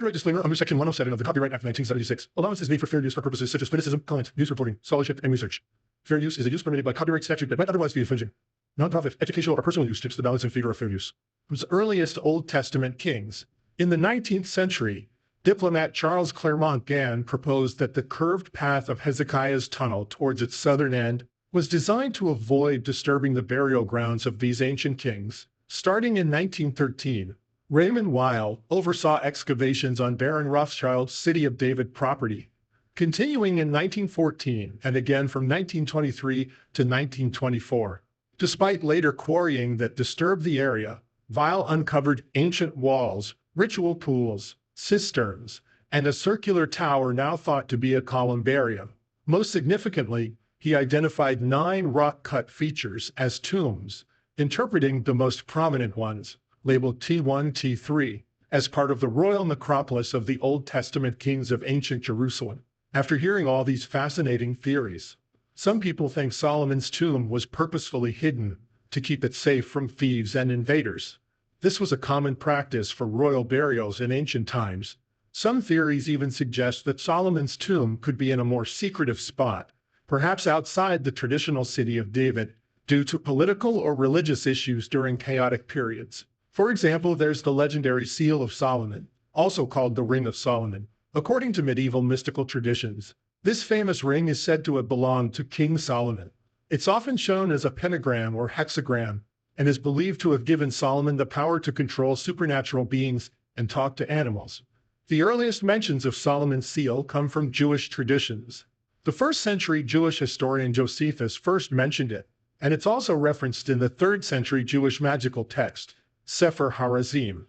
Copyright disclaimer under Section 107 of the Copyright Act of 1976. Allowance is made for fair use for purposes such as criticism, comment, news reporting, scholarship, and research. Fair use is a use permitted by copyright statute that might otherwise be infringing. Nonprofit, educational, or personal use tips the balance in favor of fair use. From the earliest Old Testament kings. In the 19th century, diplomat Charles Clermont Gann proposed that the curved path of Hezekiah's tunnel towards its southern end was designed to avoid disturbing the burial grounds of these ancient kings. Starting in 1913, Raymond Weil oversaw excavations on Baron Rothschild's City of David property. Continuing in 1914 and again from 1923 to 1924. Despite later quarrying that disturbed the area, Weil uncovered ancient walls, ritual pools, cisterns, and a circular tower now thought to be a columbarium. Most significantly, he identified 9 rock-cut features as tombs, interpreting the most prominent ones, labeled T1, T3, as part of the royal necropolis of the Old Testament kings of ancient Jerusalem. After hearing all these fascinating theories, some people think Solomon's tomb was purposefully hidden to keep it safe from thieves and invaders. This was a common practice for royal burials in ancient times. Some theories even suggest that Solomon's tomb could be in a more secretive spot, perhaps outside the traditional city of David, due to political or religious issues during chaotic periods. For example, there's the legendary Seal of Solomon, also called the Ring of Solomon. According to medieval mystical traditions, this famous ring is said to have belonged to King Solomon. It's often shown as a pentagram or hexagram, and is believed to have given Solomon the power to control supernatural beings and talk to animals. The earliest mentions of Solomon's seal come from Jewish traditions. The 1st century Jewish historian Josephus first mentioned it, and it's also referenced in the 3rd century Jewish magical text, Sefer Harazim,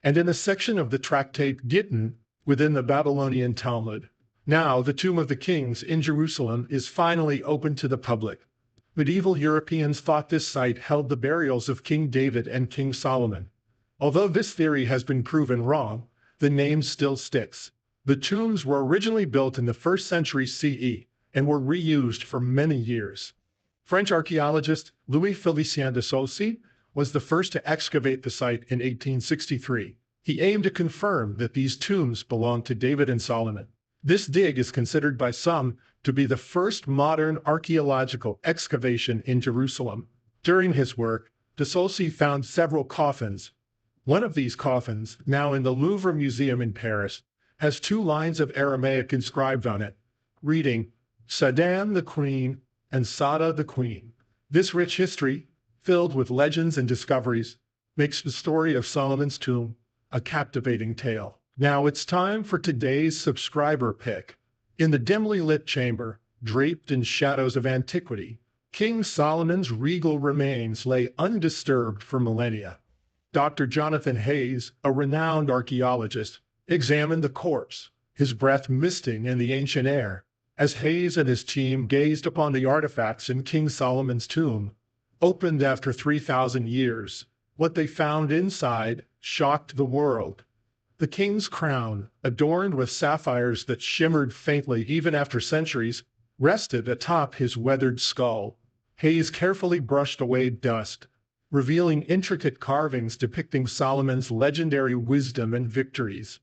and in a section of the tractate Gittin within the Babylonian Talmud. Now, the Tomb of the Kings in Jerusalem is finally open to the public. Medieval Europeans thought this site held the burials of King David and King Solomon. Although this theory has been proven wrong, the name still sticks. The tombs were originally built in the 1st century CE and were reused for many years. French archaeologist Louis Félicien de Saussy was the first to excavate the site in 1863. He aimed to confirm that these tombs belonged to David and Solomon. This dig is considered by some to be the first modern archaeological excavation in Jerusalem. During his work, de Saussy found several coffins. One of these coffins, now in the Louvre Museum in Paris, has 2 lines of Aramaic inscribed on it, reading, Saddam the Queen and Sada the Queen. This rich history, filled with legends and discoveries, makes the story of Solomon's tomb a captivating tale. Now it's time for today's subscriber pick. In the dimly lit chamber, draped in shadows of antiquity, King Solomon's regal remains lay undisturbed for millennia. Dr. Jonathan Hayes, a renowned archaeologist, examined the corpse, his breath misting in the ancient air. As Hayes and his team gazed upon the artifacts in King Solomon's tomb, opened after 3,000 years, what they found inside shocked the world. The king's crown, adorned with sapphires that shimmered faintly even after centuries, rested atop his weathered skull. Hayes carefully brushed away dust, revealing intricate carvings depicting Solomon's legendary wisdom and victories.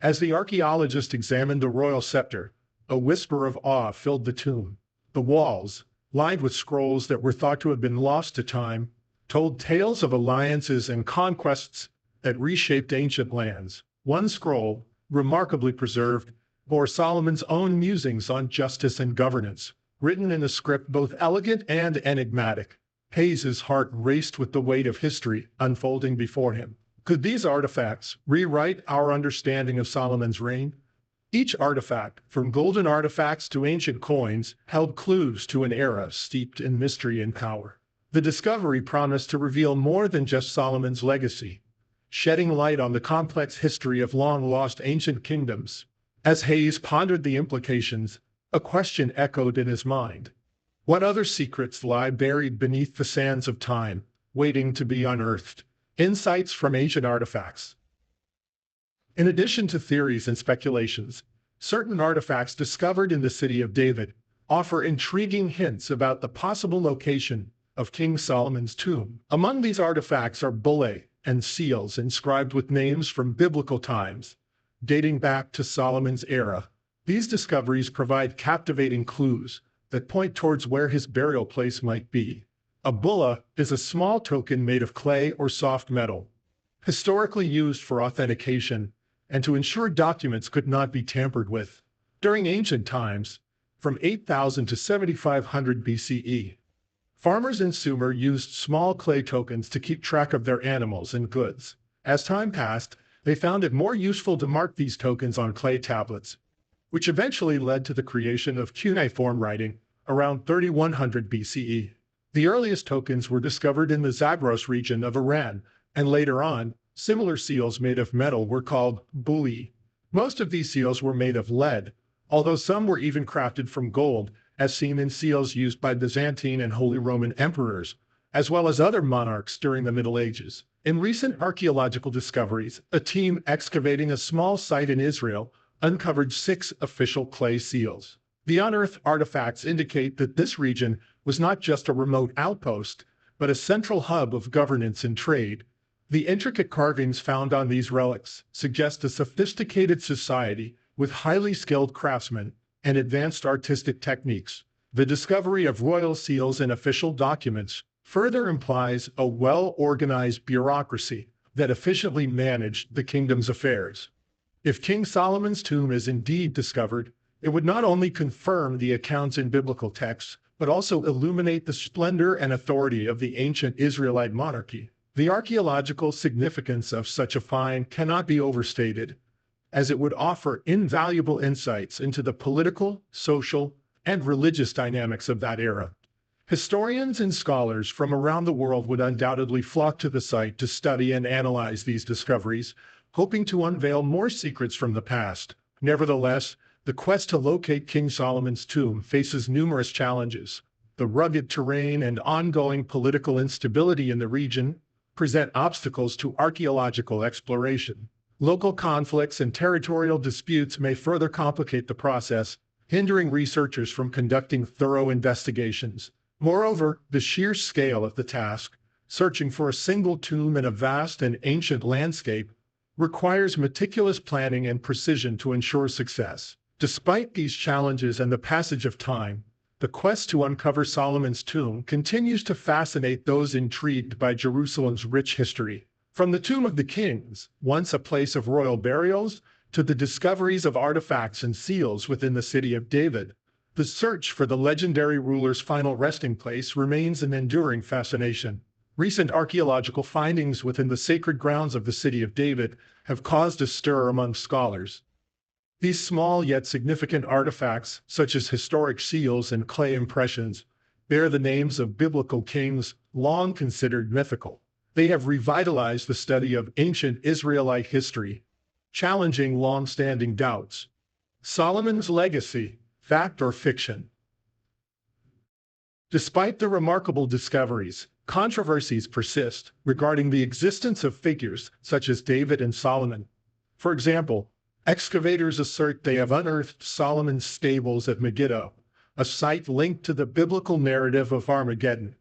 As the archaeologist examined the royal scepter, a whisper of awe filled the tomb. The walls, lined with scrolls that were thought to have been lost to time, told tales of alliances and conquests that reshaped ancient lands. One scroll, remarkably preserved, bore Solomon's own musings on justice and governance, written in a script both elegant and enigmatic. Hayes's heart raced with the weight of history unfolding before him. Could these artifacts rewrite our understanding of Solomon's reign? Each artifact, from golden artifacts to ancient coins, held clues to an era steeped in mystery and power. The discovery promised to reveal more than just Solomon's legacy, shedding light on the complex history of long-lost ancient kingdoms. As Hayes pondered the implications, a question echoed in his mind. What other secrets lie buried beneath the sands of time, waiting to be unearthed? Insights from ancient artifacts. In addition to theories and speculations, certain artifacts discovered in the city of David offer intriguing hints about the possible location of King Solomon's tomb. Among these artifacts are bullae and seals inscribed with names from biblical times, dating back to Solomon's era. These discoveries provide captivating clues that point towards where his burial place might be. A bulla is a small token made of clay or soft metal, historically used for authentication and to ensure documents could not be tampered with. During ancient times, from 8000 to 7500 BCE, farmers in Sumer used small clay tokens to keep track of their animals and goods. As time passed, they found it more useful to mark these tokens on clay tablets, which eventually led to the creation of cuneiform writing around 3100 BCE. The earliest tokens were discovered in the Zagros region of Iran, and later on, similar seals made of metal were called bulli. Most of these seals were made of lead, although some were even crafted from gold, as seen in seals used by Byzantine and Holy Roman emperors, as well as other monarchs during the Middle Ages. In recent archaeological discoveries, a team excavating a small site in Israel uncovered 6 official clay seals. The unearthed artifacts indicate that this region was not just a remote outpost, but a central hub of governance and trade. The intricate carvings found on these relics suggest a sophisticated society with highly skilled craftsmen and advanced artistic techniques. The discovery of royal seals in official documents further implies a well-organized bureaucracy that efficiently managed the kingdom's affairs. If King Solomon's tomb is indeed discovered, it would not only confirm the accounts in biblical texts, but also illuminate the splendor and authority of the ancient Israelite monarchy. The archaeological significance of such a find cannot be overstated, as it would offer invaluable insights into the political, social, and religious dynamics of that era. Historians and scholars from around the world would undoubtedly flock to the site to study and analyze these discoveries, hoping to unveil more secrets from the past. Nevertheless, the quest to locate King Solomon's tomb faces numerous challenges. The rugged terrain and ongoing political instability in the region present obstacles to archaeological exploration. Local conflicts and territorial disputes may further complicate the process, hindering researchers from conducting thorough investigations. Moreover, the sheer scale of the task, searching for a single tomb in a vast and ancient landscape, requires meticulous planning and precision to ensure success. Despite these challenges and the passage of time, the quest to uncover Solomon's tomb continues to fascinate those intrigued by Jerusalem's rich history. From the Tomb of the Kings, once a place of royal burials, to the discoveries of artifacts and seals within the city of David, the search for the legendary ruler's final resting place remains an enduring fascination. Recent archaeological findings within the sacred grounds of the city of David have caused a stir among scholars. These small yet significant artifacts, such as historic seals and clay impressions, bear the names of biblical kings long considered mythical. They have revitalized the study of ancient Israelite history, challenging long-standing doubts. Solomon's legacy, fact or fiction? Despite the remarkable discoveries, controversies persist regarding the existence of figures such as David and Solomon. For example, excavators assert they have unearthed Solomon's stables at Megiddo, a site linked to the biblical narrative of Armageddon.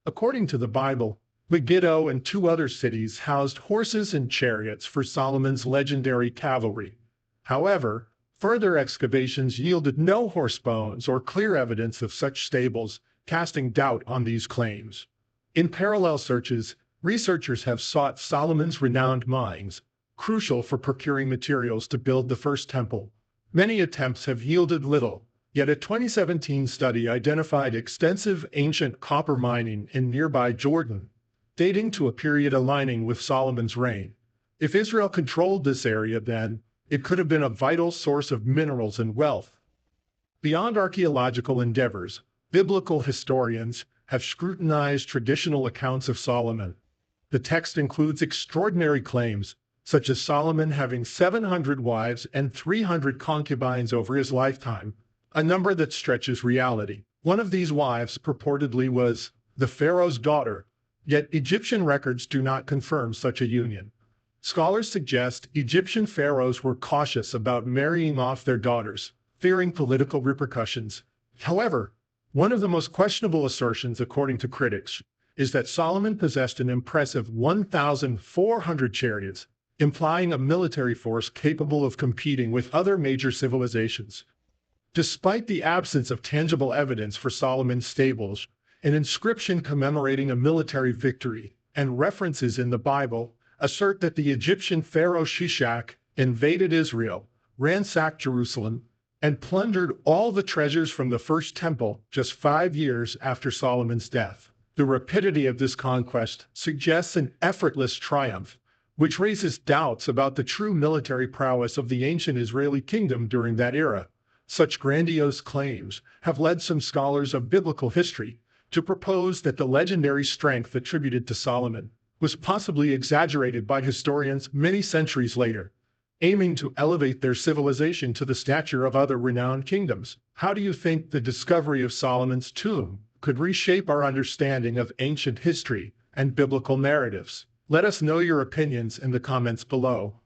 According to the Bible, Megiddo and 2 other cities housed horses and chariots for Solomon's legendary cavalry. However, further excavations yielded no horse bones or clear evidence of such stables, casting doubt on these claims. In parallel searches, researchers have sought Solomon's renowned mines, crucial for procuring materials to build the first temple. Many attempts have yielded little, yet a 2017 study identified extensive ancient copper mining in nearby Jordan, dating to a period aligning with Solomon's reign. If Israel controlled this area then, it could have been a vital source of minerals and wealth. Beyond archaeological endeavors, biblical historians have scrutinized traditional accounts of Solomon. The text includes extraordinary claims, such as Solomon having 700 wives and 300 concubines over his lifetime, a number that stretches reality. One of these wives purportedly was the pharaoh's daughter, yet Egyptian records do not confirm such a union. Scholars suggest Egyptian pharaohs were cautious about marrying off their daughters, fearing political repercussions. However, one of the most questionable assertions, according to critics, is that Solomon possessed an impressive 1,400 chariots, implying a military force capable of competing with other major civilizations. Despite the absence of tangible evidence for Solomon's stables, an inscription commemorating a military victory and references in the Bible assert that the Egyptian pharaoh Shishak invaded Israel, ransacked Jerusalem, and plundered all the treasures from the first temple just 5 years after Solomon's death. The rapidity of this conquest suggests an effortless triumph, which raises doubts about the true military prowess of the ancient Israeli kingdom during that era. Such grandiose claims have led some scholars of biblical history to propose that the legendary strength attributed to Solomon was possibly exaggerated by historians many centuries later, aiming to elevate their civilization to the stature of other renowned kingdoms. How do you think the discovery of Solomon's tomb could reshape our understanding of ancient history and biblical narratives? Let us know your opinions in the comments below.